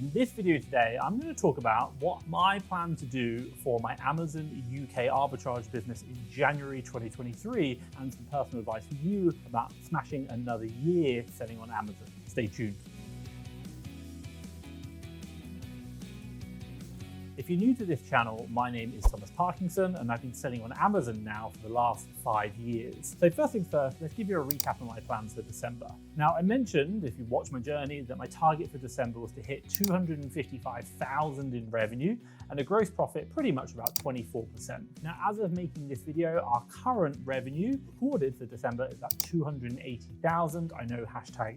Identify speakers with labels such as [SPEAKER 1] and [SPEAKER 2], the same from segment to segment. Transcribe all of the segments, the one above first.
[SPEAKER 1] In this video today, I'm going to talk about what I plan to do for my Amazon UK arbitrage business in January 2023 and some personal advice for you about smashing another year selling on Amazon. Stay tuned. If you're new to this channel, my name is Thomas Parkinson and I've been selling on Amazon now for the last 5 years. So first things first, let's give you a recap of my plans for December. Now I mentioned, if you watch my journey, that my target for December was to hit 255,000 in revenue and a gross profit pretty much about 24%. Now as of making this video, our current revenue recorded for December is at 280,000. I know,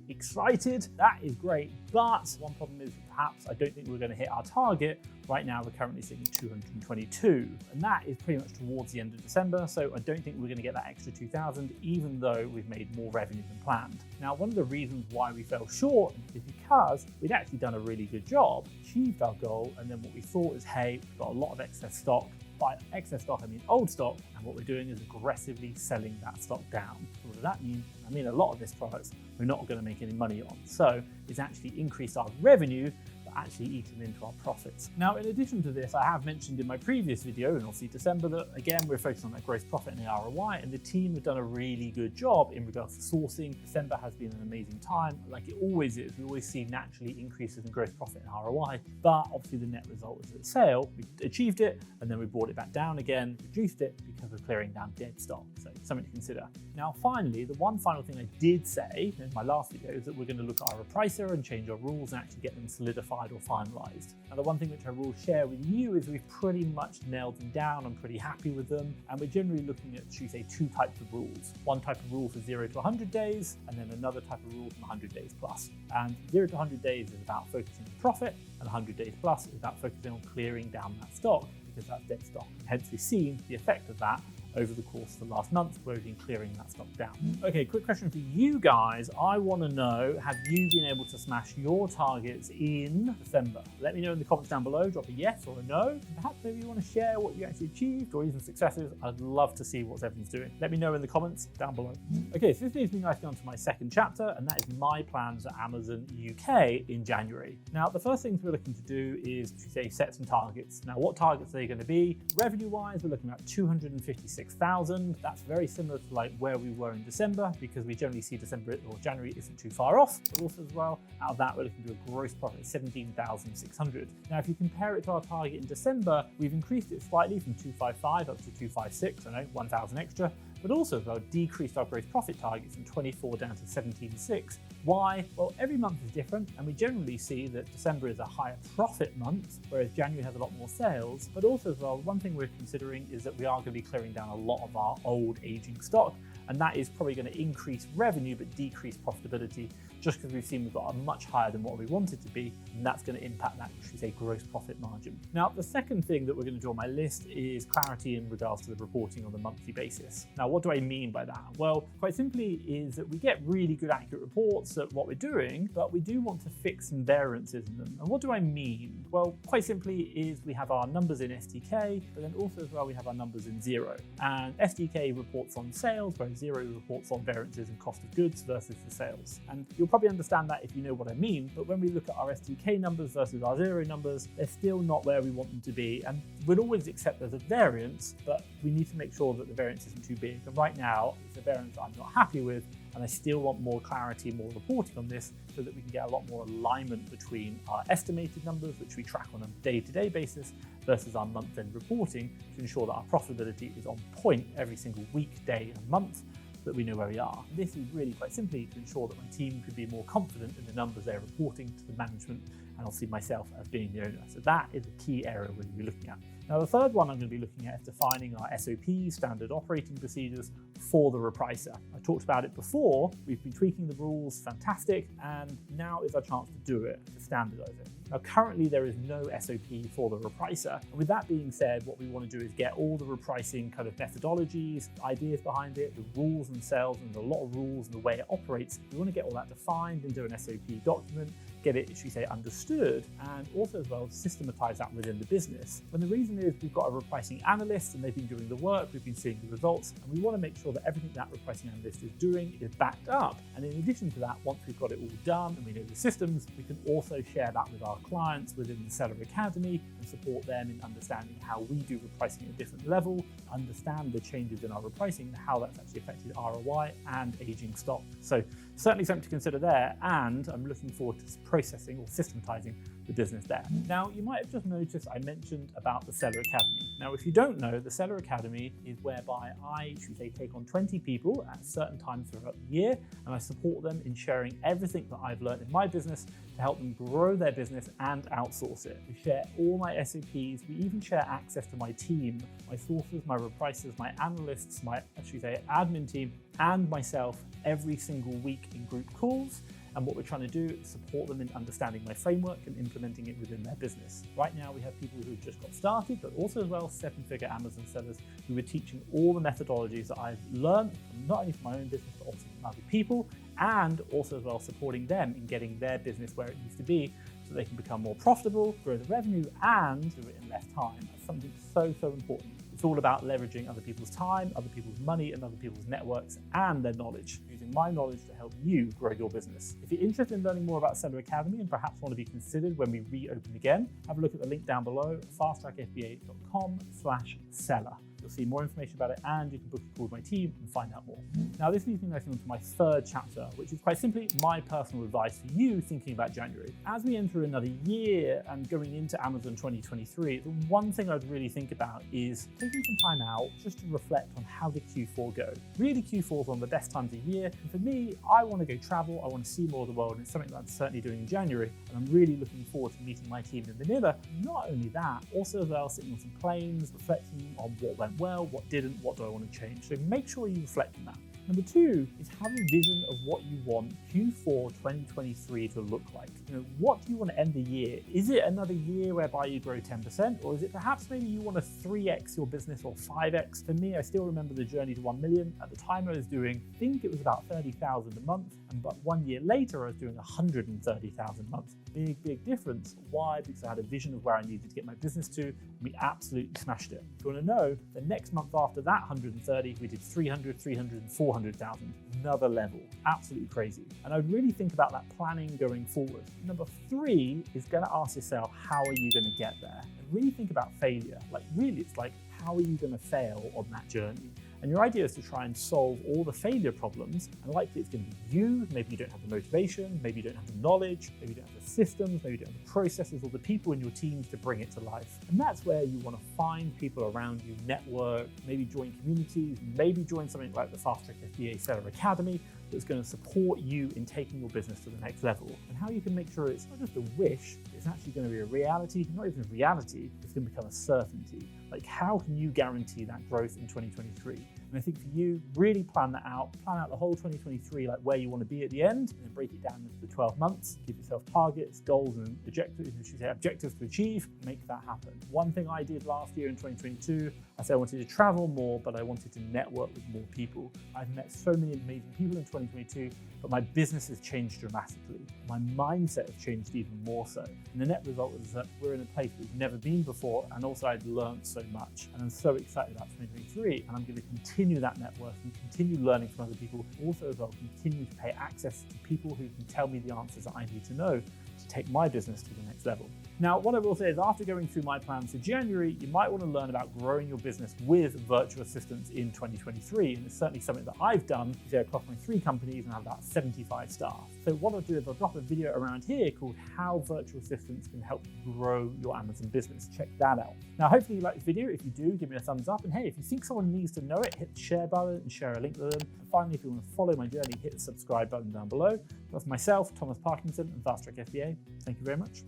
[SPEAKER 1] #excited. That is great, but one problem is perhaps I don't think we're going to hit our target. Right now, we're currently sitting at 222, and that is pretty much towards the end of December, so I don't think we're going to get that extra 2,000, even though we've made more revenue than planned. Now, one of the reasons why we fell short is because we'd actually done a really good job, achieved our goal, and then what we thought is, hey, we've got a lot of excess stock. By excess stock, I mean old stock, and what we're doing is aggressively selling that stock down. So what does that mean? I mean, a lot of this products we're not going to make any money on. So it's actually increased our revenue, actually eaten into our profits. Now, in addition to this, I have mentioned in my previous video, and obviously December, that again, we're focused on that gross profit and the ROI, and the team have done a really good job in regards to sourcing. December has been an amazing time, like it always is. We always see naturally increases in gross profit and ROI, but obviously the net result is that sale, we achieved it, and then we brought it back down again, reduced it because we're clearing down dead stock. So something to consider. Now, finally, the one final thing I did say in my last video is that we're going to look at our repricer and change our rules and actually get them solidified or finalized. Now, the one thing which I will share with you is we've pretty much nailed them down. I'm pretty happy with them, and we're generally looking at, should we say, 2 types of rules. One type of rule for 0 to 100 days, and then another type of rule from 100 days plus. And 0 to 100 days is about focusing on profit, and 100 days plus is about focusing on clearing down that stock, because that's dead stock. Hence, we've seen the effect of that over the course of the last month, where we've been clearing that stock down. Okay, quick question for you guys. I want to know, have you been able to smash your targets in December? Let me know in the comments down below. Drop a yes or a no. Perhaps maybe you want to share what you actually achieved or even successes. I'd love to see what everyone's doing. Let me know in the comments down below. Okay, so this leads me nicely on to my second chapter, and that is my plans at Amazon UK in January. Now, the first things we're looking to do is to say set some targets. Now, what targets are they going to be? Revenue-wise, we're looking at 256,000. That's very similar to like where we were in December, because we generally see December or January isn't too far off. But also as well, out of that, we're looking to do a gross profit of 17,600. Now, if you compare it to our target in December, we've increased it slightly from 255 up to 256. I know, 1,000 extra. But also as well, decreased our gross profit target from 24 down to 17.6. Why? Well, every month is different, and we generally see that December is a higher profit month, whereas January has a lot more sales. But also as well, one thing we're considering is that we are going to be clearing down a lot of our old aging stock, and that is probably going to increase revenue but decrease profitability, just because we've seen we've got a much higher than what we want it to be, and that's going to impact that, should we say, gross profit margin. Now, the second thing that we're going to do on my list is clarity in regards to the reporting on a monthly basis. Now, what do I mean by that? Well, quite simply is that we get really good accurate reports at what we're doing, but we do want to fix some variances in them. And what do I mean? Well, quite simply is we have our numbers in SDK, but then also as well we have our numbers in Xero. And SDK reports on sales, whereas Xero reports on variances in cost of goods versus the sales. And you'll probably understand that if you know what I mean, but when we look at our SDK numbers versus our Xero numbers, they're still not where we want them to be. And we'd always accept there's a variance, but we need to make sure that the variance isn't too big. And right now, it's a variance I'm not happy with, and I still want more clarity, more reporting on this, so that we can get a lot more alignment between our estimated numbers, which we track on a day-to-day basis, versus our month-end reporting, to ensure that our profitability is on point every single week, day, and month, so that we know where we are. This is really quite simply to ensure that my team could be more confident in the numbers they're reporting to the management, and obviously myself as being the owner. So that is a key area we're going to be looking at. Now, the third one I'm going to be looking at is defining our SOPs, standard operating procedures, for the repricer. I talked about it before, we've been tweaking the rules, fantastic, and now is our chance to do it, to standardize it. Now, currently there is no SOP for the repricer. And with that being said, what we want to do is get all the repricing kind of methodologies, ideas behind it, the rules themselves, and a lot of rules and the way it operates. We want to get all that defined into an SOP document, get it, should we say, understood, and also as well systematize that within the business. And the reason is we've got a repricing analyst and they've been doing the work, we've been seeing the results, and we want to make sure that everything that repricing analyst is doing is backed up. And in addition to that, once we've got it all done and we know the systems, we can also share that with our clients within the Seller Academy and support them in understanding how we do repricing at a different level, understand the changes in our repricing and how that's actually affected ROI and aging stock. So certainly something to consider there, and I'm looking forward to processing or systematizing the business there. Now, you might have just noticed I mentioned about the Seller Academy. Now, if you don't know, the Seller Academy is whereby I, should we say, take on 20 people at certain times throughout the year, and I support them in sharing everything that I've learned in my business to help them grow their business and outsource it. We share all my SOPs, we even share access to my team, my sources, my repricers, my analysts, my, should we say, admin team, and myself every single week in group calls. And what we're trying to do is support them in understanding my framework and implementing it within their business. Right now, we have people who've just got started, but also as well, 7-figure Amazon sellers who are teaching all the methodologies that I've learned, not only from my own business, but also from other people, and also as well supporting them in getting their business where it needs to be so they can become more profitable, grow the revenue, and do it in less time. That's something so important. It's all about leveraging other people's time, other people's money, and other people's networks and their knowledge, using my knowledge to help you grow your business. If you're interested in learning more about Seller Academy and perhaps want to be considered when we reopen again, have a look at the link down below, fasttrackfba.com/seller. You'll see more information about it, and you can book a call with my team and find out more. Now, this leads me nicely onto my third chapter, which is quite simply my personal advice for you thinking about January. As we enter another year and going into Amazon 2023, the one thing I'd really think about is taking some time out just to reflect on how did Q4 go. Really, Q4 is one of the best times of year, and for me, I want to go travel, I want to see more of the world, and it's something that I'm certainly doing in January, and I'm really looking forward to meeting my team in Manila. Not only that, also as well, sitting on some planes, reflecting on what went well, what didn't, what do I want to change. So make sure you reflect on that. Number two is have a vision of what you want Q4 2023 to look like. What do you want to end the year? Is it another year whereby you grow 10%? Or is it perhaps maybe you want to 3x your business or 5x? For me, I still remember the journey to 1 million. At the time I was doing, I think it was about 30,000 a month. But 1 year later, I was doing 130,000 a month. Big difference. Why? Because I had a vision of where I needed to get my business to, and we absolutely smashed it. If you want to know, the next month after that 130, we did 300, 300, and 400,000. Another level. Absolutely crazy. And I'd really think about that planning going forward. Number three is going to ask yourself, how are you going to get there? And really think about failure. It's like, how are you going to fail on that journey? And your idea is to try and solve all the failure problems, and likely it's going to be you. Maybe you don't have the motivation, maybe you don't have the knowledge, maybe you don't have the systems, maybe you don't have the processes or the people in your teams to bring it to life. And that's where you want to find people around you, network, maybe join communities, maybe join something like the Fast Track FBA Seller Academy that's going to support you in taking your business to the next level. And how you can make sure it's not just a wish, it's actually going to be a reality, not even a reality, it's going to become a certainty. Like, how can you guarantee that growth in 2023? And I think for you, really plan that out. Plan out the whole 2023, like where you want to be at the end, and then break it down into the 12 months. Give yourself targets, goals, and objectives to achieve. Make that happen. One thing I did last year in 2022, I said I wanted to travel more, but I wanted to network with more people. I've met so many amazing people in 2022, but my business has changed dramatically. My mindset has changed even more so. And the net result is that we're in a place we've never been before, and also I've learned so much. And I'm so excited about 2023, and I'm going to continue that network and continue learning from other people. Also as well, continue to pay access to people who can tell me the answers that I need to know to take my business to the next level. Now, what I will say is after going through my plans for January, you might want to learn about growing your business with virtual assistants in 2023. And it's certainly something that I've done across my 3 companies and I have about 75 staff. So what I'll do is I'll drop a video around here called How Virtual Assistants Can Help You Grow Your Amazon Business. Check that out. Now, hopefully you like this video. If you do, give me a thumbs up. And hey, if you think someone needs to know it, hit the share button and share a link with them. And finally, if you want to follow my journey, hit the subscribe button down below. That's myself, Thomas Parkinson, and Fast Track FBA. Thank you very much.